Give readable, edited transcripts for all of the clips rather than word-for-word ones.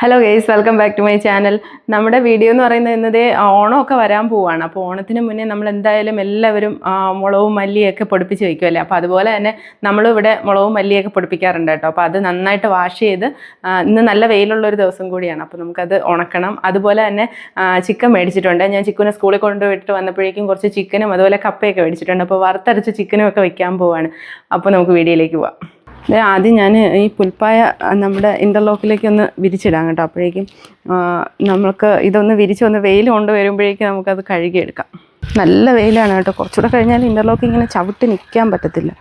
Hello guys, welcome back to my channel. നമ്മുടെ video എന്ന് പറയുന്നത് ഓണമൊക്കെ വരാൻ പോവാണ്. അപ്പോൾ ഓണത്തിന് മുന്നേ നമ്മൾ എന്തായാലും എല്ലാവരും മുളകും മല്ലിയൊക്കെ പൊടിപ്പിച്ച് വയ്ക്കുമല്ലേ. അപ്പോൾ അതുപോലെ തന്നെ നമ്മളിവിടെ മുളകും മല്ലിയൊക്കെ പൊടിപ്പിക്കാറുണ്ട് കേട്ടോ. അപ്പോൾ അത് നന്നായിട്ട് വാഷ് ചെയ്ത് ഇന്ന് നല്ല വെയിലുള്ളൊരു ദിവസം കൂടിയാണ്. അപ്പോൾ നമുക്കത് ഉണക്കണം. അതുപോലെ തന്നെ ചിക്കൻ മേടിച്ചിട്ടുണ്ട്. ഞാൻ ചിക്കനെ സ്കൂളിൽ കൊണ്ടുപോയിട്ട് വന്നപ്പോഴേക്കും കുറച്ച് ചിക്കനും അതുപോലെ കപ്പയൊക്കെ മേടിച്ചിട്ടുണ്ട്. അപ്പോൾ വറുത്തരച്ച് ചിക്കനും ഒക്കെ വയ്ക്കാൻ പോവാണ്. അപ്പോൾ നമുക്ക് വീഡിയോയിലേക്ക് പോവാം. ആദ്യം ഞാൻ ഈ പുൽപ്പായ നമ്മുടെ ഇൻ്റർലോക്കിലേക്ക് ഒന്ന് വിരിച്ചിടാം കേട്ടോ. അപ്പോഴേക്കും നമുക്ക് ഇതൊന്ന് വിരിച്ചൊന്ന് വെയിൽ കൊണ്ടുവരുമ്പോഴേക്കും നമുക്കത് കഴുകിയെടുക്കാം. നല്ല വെയിലാണ് കേട്ടോ. കുറച്ചുകൂടെ കഴിഞ്ഞാൽ ഇൻ്റർലോക്ക് ഇങ്ങനെ ചവിട്ടി നിൽക്കാൻ പറ്റത്തില്ല.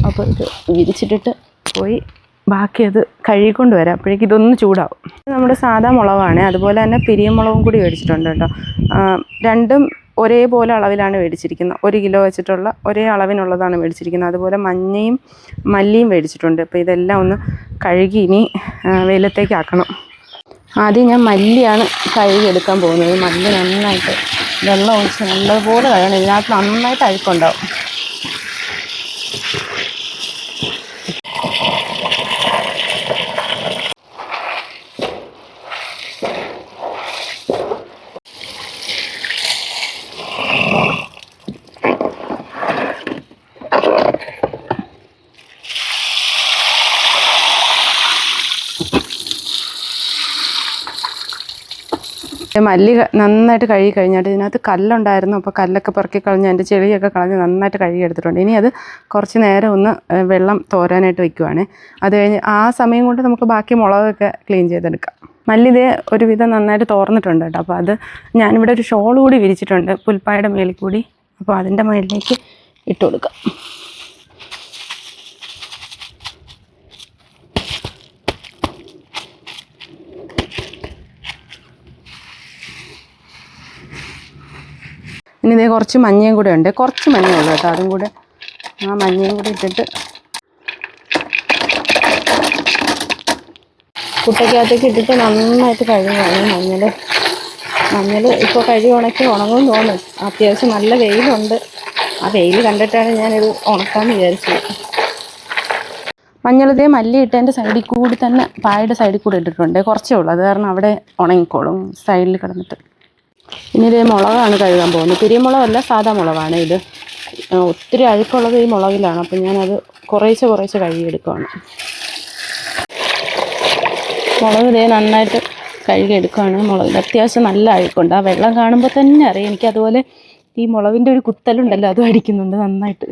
അപ്പോൾ ഇത് വിരിച്ചിട്ടിട്ട് പോയി ബാക്കി അത് കഴുകിക്കൊണ്ട് വരാം. അപ്പോഴേക്കും ഇതൊന്ന് ചൂടാവും. നമ്മുടെ സാധാ മുളകാണ്. അതുപോലെ തന്നെ പിരിയമുളകും കൂടി മേടിച്ചിട്ടുണ്ട് കേട്ടോ. രണ്ടും ഒരേപോലെ അളവിലാണ് മേടിച്ചിരിക്കുന്നത്. 1 കിലോ വെച്ചിട്ടുള്ള ഒരേ അളവിനുള്ളതാണ് മേടിച്ചിരിക്കുന്നത്. അതുപോലെ മഞ്ഞയും മല്ലിയും മേടിച്ചിട്ടുണ്ട്. അപ്പോൾ ഇതെല്ലാം ഒന്ന് കഴുകി ഇനി വെയിലത്തേക്ക് ആക്കണം. ആദ്യം ഞാൻ മല്ലിയാണ് കഴുകിയെടുക്കാൻ പോകുന്നത്. മല്ലി നന്നായിട്ട് വെള്ളം ഒഴിച്ച് നല്ലപോലെ കഴുകണം. ഇതിനകത്ത് നന്നായിട്ട് അഴുക്കുണ്ടാവും. മല്ലി നന്നായിട്ട് കഴുകി കഴിഞ്ഞിട്ട് ഇതിനകത്ത് കല്ലുണ്ടായിരുന്നു. അപ്പോൾ കല്ലൊക്കെ പെറുക്കി കളഞ്ഞ് അതിൻ്റെ ചെളിയൊക്കെ കളഞ്ഞ് നന്നായിട്ട് കഴുകി എടുത്തിട്ടുണ്ട്. ഇനി അത് കുറച്ച് നേരം ഒന്ന് വെള്ളം തോരാനായിട്ട് വയ്ക്കുവാണ്. അത് കഴിഞ്ഞ് ആ സമയം കൊണ്ട് നമുക്ക് ബാക്കി മുളകൊക്കെ ക്ലീൻ ചെയ്തെടുക്കാം. മല്ലി ഇതേ ഒരുവിധം നന്നായിട്ട് തോർന്നിട്ടുണ്ട് കേട്ടോ. അപ്പോൾ അത് ഞാനിവിടെ ഒരു ഷോൾ കൂടി വിരിച്ചിട്ടുണ്ട് പുൽപ്പായുടെ മേലിൽ കൂടി. അപ്പോൾ അതിൻ്റെ മേലിലേക്ക് ഇട്ട് കൊടുക്കാം. ഇനി ഇതേ കുറച്ച് മഞ്ഞയും കൂടെ ഉണ്ട്. കുറച്ച് മഞ്ഞയുള്ളൂ കേട്ടോ. അതും കൂടെ ആ മഞ്ഞയും കൂടി ഇട്ടിട്ട് കുട്ടയ്ക്കകത്തേക്ക് ഇട്ടിട്ട് നന്നായിട്ട് കഴുകുകയാണ്. മഞ്ഞൾ ഇപ്പോൾ കഴുകി ഉണക്കി ഉണങ്ങുമെന്ന് തോന്നും. അത്യാവശ്യം നല്ല വെയിലുണ്ട്. ആ വെയിൽ കണ്ടിട്ടാണ് ഞാനിത് ഉണക്കാമെന്ന് വിചാരിച്ചത്. മഞ്ഞൾ ഇതേ മല്ലി ഇട്ടതിൻ്റെ സൈഡിൽ കൂടി തന്നെ പായയുടെ സൈഡിൽ കൂടെ ഇട്ടിട്ടുണ്ട്. കുറച്ചേ ഉള്ളൂ. അത് കാരണം അവിടെ ഉണങ്ങിക്കോളും സൈഡിൽ കിടന്നിട്ട്. ഇനി ഇതേ മുളകാണ് കഴുകാൻ പോകുന്നത്. പിരിയമുളകല്ല, സാധാ മുളകാണ് ഇത്. ഒത്തിരി അഴുക്കുള്ളത് ഈ മുളകിലാണ്. അപ്പം ഞാനത് കുറേശ്ശെ കഴുകിയെടുക്കുകയാണ്. മുളക് ഇതേ നന്നായിട്ട് കഴുകിയെടുക്കുകയാണ്. മുളകിൽ അത്യാവശ്യം നല്ല അഴുക്കുണ്ട്. ആ വെള്ളം കാണുമ്പോൾ തന്നെ അറിയാം. എനിക്കതുപോലെ ഈ മുളകിൻ്റെ ഒരു കുത്തലുണ്ടല്ലോ, അതും അടിക്കുന്നുണ്ട് നന്നായിട്ട്.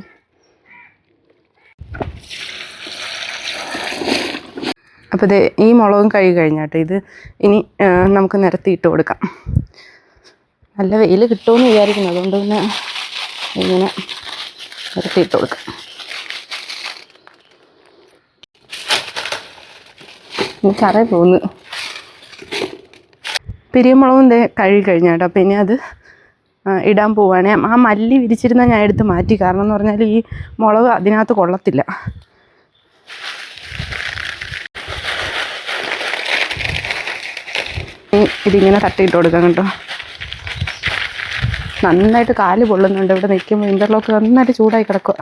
അപ്പോൾ ഇത് ഈ മുളകും കഴുകി കഴിഞ്ഞാട്ടോ. ഇത് ഇനി നമുക്ക് നിരത്തിയിട്ട് കൊടുക്കാം. നല്ല വെയിൽ കിട്ടുമെന്ന് വിചാരിക്കുന്നു. അതുകൊണ്ട് പിന്നെ ഇങ്ങനെ നിരത്തിയിട്ട് കൊടുക്കാം. കറ പോകുന്നു. പിരിയമുളകും കഴുകി കഴിഞ്ഞാട്ടോ. പിന്നെ അത് ഇടാൻ പോവുകയാണ്. ആ മല്ലി വിരിച്ചിരുന്നാൽ ഞാൻ എടുത്ത് മാറ്റി. കാരണം എന്ന് പറഞ്ഞാൽ ഈ മുളക് അതിനകത്ത് കൊള്ളത്തില്ല. ഇതിങ്ങനെ തട്ടിയിട്ട് കൊടുക്കാം കേട്ടോ. നന്നായിട്ട് കാല് പൊള്ളുന്നുണ്ട്. ഇവിടെ നിൽക്കുമ്പോൾ ഇൻ്റർലോക്ക് നന്നായിട്ട് ചൂടായി കിടക്കുക.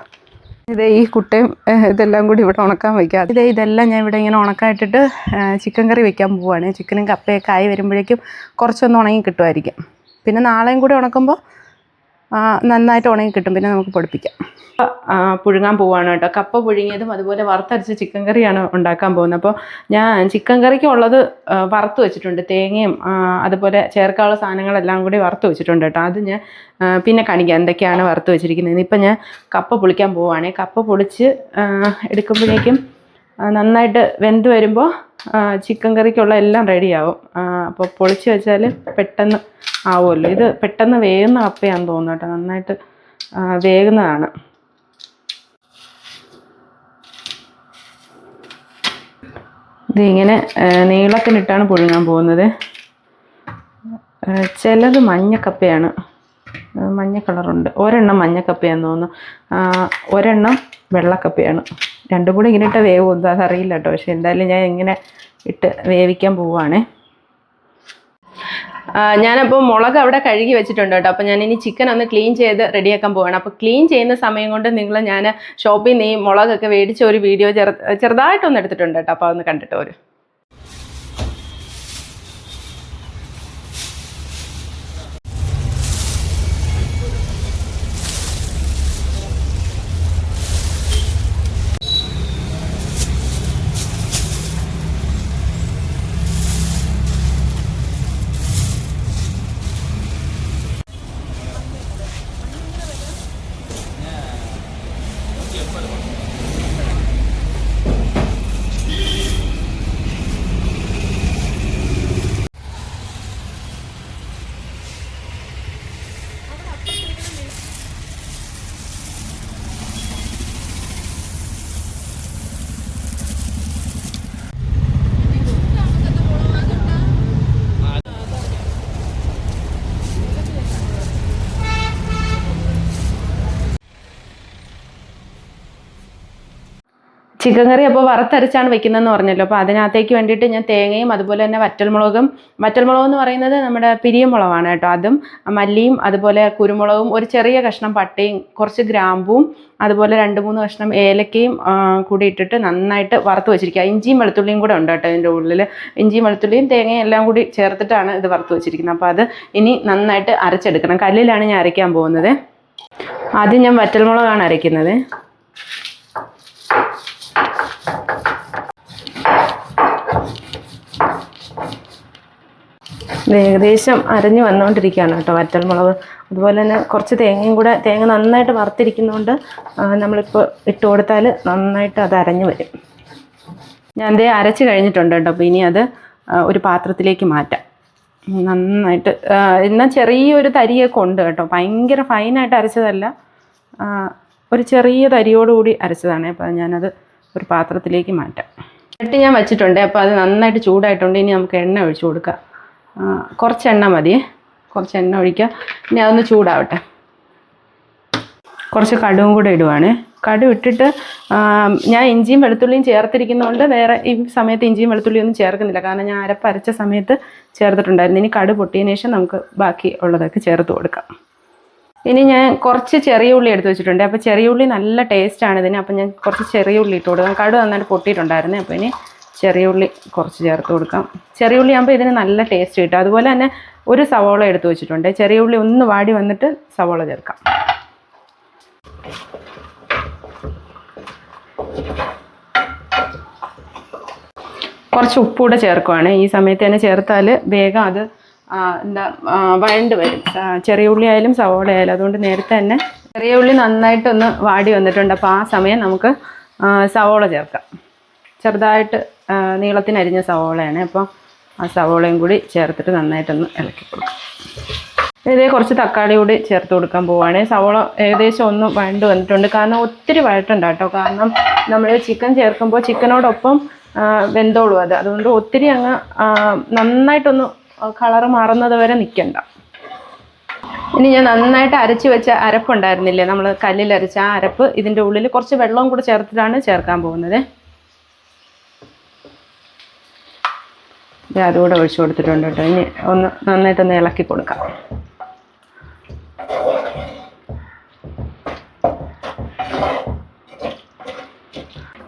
ഇതേ ഈ കുട്ടയും ഇതെല്ലാം കൂടി ഇവിടെ ഉണക്കാൻ വയ്ക്കുക. ഇതെല്ലാം ഞാൻ ഇവിടെ ഇങ്ങനെ ഉണക്കായിട്ടിട്ട് ചിക്കൻ കറി വെക്കാൻ പോവുകയാണ്. ചിക്കനും കപ്പയൊക്കെ ആയി വരുമ്പോഴേക്കും കുറച്ചൊന്ന് ഉണങ്ങി കിട്ടുമായിരിക്കും. പിന്നെ നാളെയും കൂടി ഉണക്കുമ്പോൾ നന്നായിട്ട് ഉണങ്ങി കിട്ടും. പിന്നെ നമുക്ക് പൊടിപ്പിക്കാം. പുഴുങ്ങാൻ പോവുകയാണ് കേട്ടോ. കപ്പ പുഴുങ്ങിയതും അതുപോലെ വറുത്തരച്ച് ചിക്കൻ കറിയാണ് ഉണ്ടാക്കാൻ പോകുന്നത്. അപ്പോൾ ഞാൻ ചിക്കൻ കറിക്ക് ഉള്ളത് വറുത്ത് വെച്ചിട്ടുണ്ട്. തേങ്ങയും അതുപോലെ ചേർക്കാനുള്ള സാധനങ്ങളെല്ലാം കൂടി വറുത്ത് വെച്ചിട്ടുണ്ട് കേട്ടോ. അത് ഞാൻ പിന്നെ കാണിക്കാം എന്തൊക്കെയാണ് വറുത്ത് വെച്ചിരിക്കുന്നത്. ഇപ്പം ഞാൻ കപ്പ പൊളിക്കാൻ പോവുകയാണ്. കപ്പ പൊളിച്ച് എടുക്കുമ്പോഴേക്കും നന്നായിട്ട് വെന്ത് വരുമ്പോൾ ചിക്കൻ കറിക്കുള്ള എല്ലാം റെഡിയാവും. അപ്പോൾ പൊളിച്ച് വെച്ചാൽ പെട്ടെന്ന് ആവുമല്ലോ. ഇത് പെട്ടെന്ന് വേകുന്ന കപ്പയാണെന്ന് തോന്നുന്നു കേട്ടോ. നന്നായിട്ട് വേകുന്നതാണ്. ഇതിങ്ങനെ നീളത്തിനിട്ടാണ് പുഴുങ്ങാൻ പോകുന്നത്. ചിലത് മഞ്ഞക്കപ്പയാണ്, മഞ്ഞ കളറുണ്ട്. ഒരെണ്ണം മഞ്ഞക്കപ്പയാണെന്ന് തോന്നുന്നു, ഒരെണ്ണം വെള്ളക്കപ്പയാണ്. രണ്ടും കൂടി ഇങ്ങനെ ഇട്ട് വേവും അതറിയില്ല കേട്ടോ. പക്ഷെ എന്തായാലും ഞാൻ ഇങ്ങനെ ഇട്ട് വേവിക്കാൻ പോവുകയാണേ. ഞാനപ്പോൾ മുളക് അവിടെ കഴുകി വെച്ചിട്ടുണ്ട് കേട്ടോ. അപ്പോൾ ഞാനിനി ചിക്കൻ ഒന്ന് ക്ലീൻ ചെയ്ത് റെഡിയാക്കാൻ പോവാണ്. അപ്പോൾ ക്ലീൻ ചെയ്യുന്ന സമയം കൊണ്ട് ഞാൻ ഷോപ്പിൽ നിന്ന് ഈ മുളകൊക്കെ മേടിച്ച ഒരു വീഡിയോ ചെറുതായിട്ടൊന്ന് എടുത്തിട്ടുണ്ട് കേട്ടോ. അപ്പോൾ അതൊന്ന് കണ്ടിട്ട് വരും. ചിക്കൻ കറി അപ്പോൾ വറുത്തരച്ചാണ് വെക്കുന്നതെന്ന് പറഞ്ഞല്ലോ. അപ്പോൾ അതിനകത്തേക്ക് വേണ്ടിയിട്ട് ഞാൻ തേങ്ങയും അതുപോലെ തന്നെ വറ്റൽമുളകും എന്ന് പറയുന്നത് നമ്മുടെ പിരിയമുളകാണ് കേട്ടോ. അതും മല്ലിയും അതുപോലെ കുരുമുളകും ഒരു ചെറിയ കഷ്ണം പട്ടയും കുറച്ച് ഗ്രാമ്പും അതുപോലെ 2-3 കഷ്ണം ഏലക്കയും കൂടി ഇട്ടിട്ട് നന്നായിട്ട് വറുത്ത് വെച്ചിരിക്കുക. ഇഞ്ചിയും വെളുത്തുള്ളിയും കൂടെ ഉണ്ട് കേട്ടോ ഇതിൻ്റെ ഉള്ളിൽ. ഇഞ്ചിയും വെളുത്തുള്ളിയും തേങ്ങയും എല്ലാം കൂടി ചേർത്തിട്ടാണ് ഇത് വറുത്ത് വെച്ചിരിക്കുന്നത്. അപ്പോൾ അത് ഇനി നന്നായിട്ട് അരച്ചെടുക്കണം. കല്ലിലാണ് ഞാൻ അരയ്ക്കാൻ പോകുന്നത്. ആദ്യം ഞാൻ വറ്റൽമുളകാണ് അരയ്ക്കുന്നത്. ഏകദേശം അരഞ്ഞ് വന്നുകൊണ്ടിരിക്കുകയാണ് കേട്ടോ വറ്റൽമുളക്. അതുപോലെ തന്നെ കുറച്ച് തേങ്ങയും കൂടെ, തേങ്ങ നന്നായിട്ട് വറുത്തിരിക്കുന്നതുകൊണ്ട് നമ്മളിപ്പോൾ ഇട്ട് കൊടുത്താൽ നന്നായിട്ട് അത് അരഞ്ഞ് വരും. ഞാൻ അതേ അരച്ച് കഴിഞ്ഞിട്ടുണ്ട് കേട്ടോ. അപ്പോൾ ഇനി അത് ഒരു പാത്രത്തിലേക്ക് മാറ്റാം. നന്നായിട്ട് എന്നാൽ ചെറിയൊരു തരിയൊക്കെ ഉണ്ട് കേട്ടോ. ഭയങ്കര ഫൈനായിട്ട് അരച്ചതല്ല, ഒരു ചെറിയ തരിയോടുകൂടി അരച്ചതാണ്. അപ്പോൾ ഞാനത് ഒരു പാത്രത്തിലേക്ക് മാറ്റാം. ചട്ടി ഞാൻ വെച്ചിട്ടുണ്ട്. അപ്പോൾ അത് നന്നായിട്ട് ചൂടായിട്ടുണ്ട്. ഇനി നമുക്ക് എണ്ണ ഒഴിച്ചു കൊടുക്കാം. കുറച്ച് എണ്ണ മതിയേ, കുറച്ച് എണ്ണ ഒഴിക്കുക. ഇനി അതൊന്ന് ചൂടാവട്ടെ. കുറച്ച് കടുവും കൂടെ ഇടുവാണ്. കടു ഇട്ടിട്ട് ഞാൻ ഇഞ്ചിയും വെളുത്തുള്ളിയും ചേർത്തിരിക്കുന്നതുകൊണ്ട് വേറെ ഈ സമയത്ത് ഇഞ്ചിയും വെളുത്തുള്ളിയും ഒന്നും ചേർക്കുന്നില്ല. കാരണം ഞാൻ അരച്ച സമയത്ത് ചേർത്തിട്ടുണ്ടായിരുന്നു. ഇനി കടു പൊട്ടിയതിന് ശേഷം നമുക്ക് ബാക്കി ഉള്ളതൊക്കെ ചേർത്ത് കൊടുക്കാം. ഇനി ഞാൻ കുറച്ച് ചെറിയ ഉള്ളി എടുത്ത് വെച്ചിട്ടുണ്ട്. അപ്പോൾ ചെറിയ ഉള്ളി നല്ല ടേസ്റ്റാണ് ഇതിന്. അപ്പോൾ ഞാൻ കുറച്ച് ചെറിയ ഉള്ളി ഇട്ട് കൊടുക്കാം. കടു നന്നായിട്ട് പൊട്ടിയിട്ടുണ്ടായിരുന്നു. അപ്പോൾ ഇനി ചെറിയ ഉള്ളി കുറച്ച് ചേർത്ത് കൊടുക്കാം. ചെറിയ ഉള്ളി ആകുമ്പോൾ ഇതിന് നല്ല ടേസ്റ്റ് കിട്ടും. അതുപോലെ തന്നെ ഒരു സവോള എടുത്ത് വെച്ചിട്ടുണ്ട്. ചെറിയ ഉള്ളി ഒന്ന് വാടി വന്നിട്ട് സവോള ചേർക്കാം. കുറച്ച് ഉപ്പൂടെ ചേർക്കുവാണ്. ഈ സമയത്ത് തന്നെ ചേർത്താൽ വേഗം അത് വഴണ്ട് വരും. ചെറിയ ഉള്ളി ആയാലും സവോള ആയാലും. അതുകൊണ്ട് നേരത്തെ തന്നെ ചെറിയ ഉള്ളി നന്നായിട്ടൊന്ന് വാടി വന്നിട്ടുണ്ട്. അപ്പോൾ ആ സമയം നമുക്ക് സവോള ചേർക്കാം. ചെറുതായിട്ട് നീളത്തിനരിഞ്ഞ സവോളയാണ്. അപ്പോൾ ആ സവോളയും കൂടി ചേർത്തിട്ട് നന്നായിട്ടൊന്ന് ഇളക്കി കൊടുക്കാം. ഇതേ കുറച്ച് തക്കാളി കൂടി ചേർത്ത് കൊടുക്കാൻ പോവുകയാണ്. സവോള ഏകദേശം ഒന്ന് വഴണ്ട് വന്നിട്ടുണ്ട്. കാരണം ഒത്തിരി വഴട്ടുണ്ട് കേട്ടോ. കാരണം നമ്മൾ ചിക്കൻ ചേർക്കുമ്പോൾ ചിക്കനോടൊപ്പം വെന്തോളും അത്. അതുകൊണ്ട് ഒത്തിരി അങ്ങ് നന്നായിട്ടൊന്ന് കളറ് മാറുന്നത് വരെ നിൽക്കണ്ട. ഇനി ഞാൻ നന്നായിട്ട് അരച്ച് വെച്ച അരപ്പുണ്ടായിരുന്നില്ലേ, നമ്മൾ കല്ലിലരച്ച ആ അരപ്പ് ഇതിൻ്റെ ഉള്ളിൽ കുറച്ച് വെള്ളവും കൂടെ ചേർത്തിട്ടാണ് ചേർക്കാൻ പോകുന്നത്. അതുകൂടെ ഒഴിച്ചു കൊടുത്തിട്ടുണ്ട് കേട്ടോ. ഇനി ഒന്ന് നന്നായിട്ടൊന്ന് ഇളക്കി കൊടുക്കാം.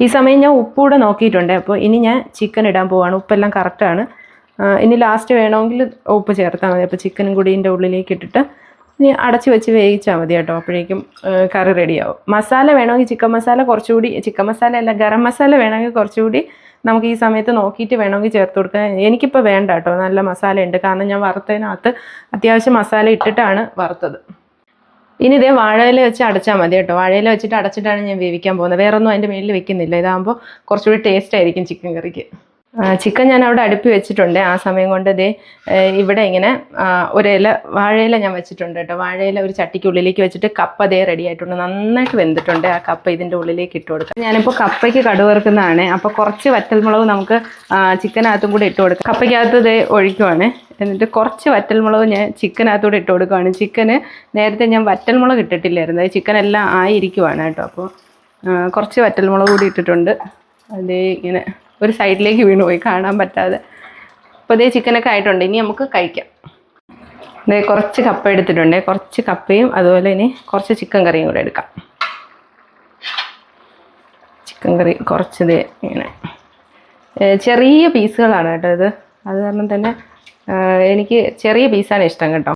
ഈ സമയം ഞാൻ ഉപ്പൂടെ നോക്കിയിട്ടുണ്ട്. അപ്പോൾ ഇനി ഞാൻ ചിക്കൻ ഇടാൻ പോവാണ്. ഉപ്പെല്ലാം കറക്റ്റാണ്. ഇനി ലാസ്റ്റ് വേണമെങ്കിൽ ഉപ്പ് ചേർത്താൽ മതി. അപ്പോൾ ചിക്കനും കൂടി ഇതിൻ്റെ ഉള്ളിലേക്ക് ഇട്ടിട്ട് ഇനി അടച്ച് വെച്ച് വേവിച്ചാൽ മതി കേട്ടോ. അപ്പോഴേക്കും കറി റെഡിയാവും. മസാല വേണമെങ്കിൽ ചിക്കൻ മസാല കുറച്ചുകൂടി, ചിക്കൻ മസാല അല്ല ഗരം മസാല വേണമെങ്കിൽ കുറച്ചുകൂടി നമുക്ക് ഈ സമയത്ത് നോക്കിയിട്ട് വേണമെങ്കിൽ ചേർത്ത് കൊടുക്കാം. എനിക്കിപ്പോൾ വേണ്ട കേട്ടോ, നല്ല മസാല ഉണ്ട്. കാരണം ഞാൻ വറുത്തതിനകത്ത് അത്യാവശ്യം മസാല ഇട്ടിട്ടാണ് വറുത്തത്. ഇനി ഇതേ വാഴയില വെച്ച് അടച്ചാൽ മതി കേട്ടോ. വാഴയില വെച്ചിട്ട് അടച്ചിട്ടാണ് ഞാൻ വേവിക്കാൻ പോകുന്നത്. വേറെ ഒന്നും അതിൻ്റെ മേലിൽ വെക്കുന്നില്ല. ഇതാകുമ്പോൾ കുറച്ചുകൂടി ടേസ്റ്റ് ആയിരിക്കും ചിക്കൻ കറിക്ക്. ചിക്കൻ ഞാൻ അവിടെ അടുപ്പി വെച്ചിട്ടുണ്ട്. ആ സമയം കൊണ്ട് ഇതേ ഇവിടെ ഇങ്ങനെ ഒരില വാഴയില ഞാൻ വെച്ചിട്ടുണ്ട് കേട്ടോ. വാഴയില ഒരു ചട്ടിക്കുള്ളിലേക്ക് വെച്ചിട്ട് കപ്പ അതേ റെഡി ആയിട്ടുണ്ട്. നന്നായിട്ട് വെന്തിട്ടുണ്ട്. ആ കപ്പ ഇതിൻ്റെ ഉള്ളിലേക്ക് ഇട്ട് കൊടുക്കാം. ഞാനിപ്പോൾ കപ്പയ്ക്ക് കടുവറുക്കുന്നതാണ്. അപ്പോൾ കുറച്ച് വറ്റൽമുളക് നമുക്ക് ചിക്കനകത്തും കൂടി ഇട്ട് കൊടുക്കാം. കപ്പയ്ക്കകത്ത് ഇതേ ഒഴിക്കുവാണ്. എന്നിട്ട് കുറച്ച് വറ്റൽമുളക് ഞാൻ ചിക്കനകത്തൂടെ ഇട്ട് കൊടുക്കുകയാണ്. ചിക്കന് നേരത്തെ ഞാൻ വറ്റൽമുളക് ഇട്ടിട്ടില്ലായിരുന്നു. ചിക്കൻ എല്ലാം ആയിരിക്കുവാണ് കേട്ടോ. അപ്പോൾ കുറച്ച് വറ്റൽമുളക് കൂടി ഇട്ടിട്ടുണ്ട്. അതേ ഇങ്ങനെ ഒരു സൈഡിലേക്ക് വീണുപോയി കാണാൻ പറ്റാതെ. അപ്പോൾ ഇതേ ചിക്കനൊക്കെ ആയിട്ടുണ്ട്. ഇനി നമുക്ക് കഴിക്കാം. ഇതേ കുറച്ച് കപ്പ എടുത്തിട്ടുണ്ട്. കുറച്ച് കപ്പയും അതുപോലെ ഇനി കുറച്ച് ചിക്കൻ കറിയും കൂടെ എടുക്കാം. ചിക്കൻ കറി കുറച്ചത് ഇങ്ങനെ ചെറിയ പീസുകളാണ് കേട്ടോ ഇത്. അത് കാരണം തന്നെ എനിക്ക് ചെറിയ പീസാണ് ഇഷ്ടം കേട്ടോ.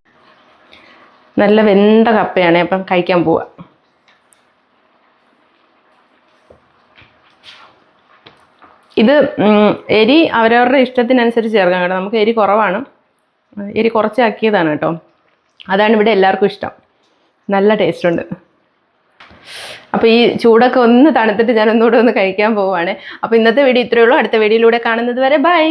നല്ല വെന്ത കപ്പയാണ്. അപ്പം കഴിക്കാൻ പോവാം. ഇത് എരി അവരവരുടെ ഇഷ്ടത്തിനനുസരിച്ച് ചേർക്കാം കേട്ടോ. നമുക്ക് എരി കുറവാണ്, എരി കുറച്ചാക്കിയതാണ് കേട്ടോ. അതാണ് ഇവിടെ എല്ലാവർക്കും ഇഷ്ടം. നല്ല ടേസ്റ്റ് ഉണ്ട്. അപ്പോൾ ഈ ചൂടൊക്കെ ഒന്ന് തണുത്തിട്ട് ഞാൻ ഒന്നുകൂടെ ഒന്ന് കഴിക്കാൻ പോവുകയാണ്. അപ്പോൾ ഇന്നത്തെ വീഡിയോ ഇത്രയേ ഉള്ളൂ. അടുത്ത വീഡിയോയിലൂടെ കാണുന്നത് വരെ ബൈ.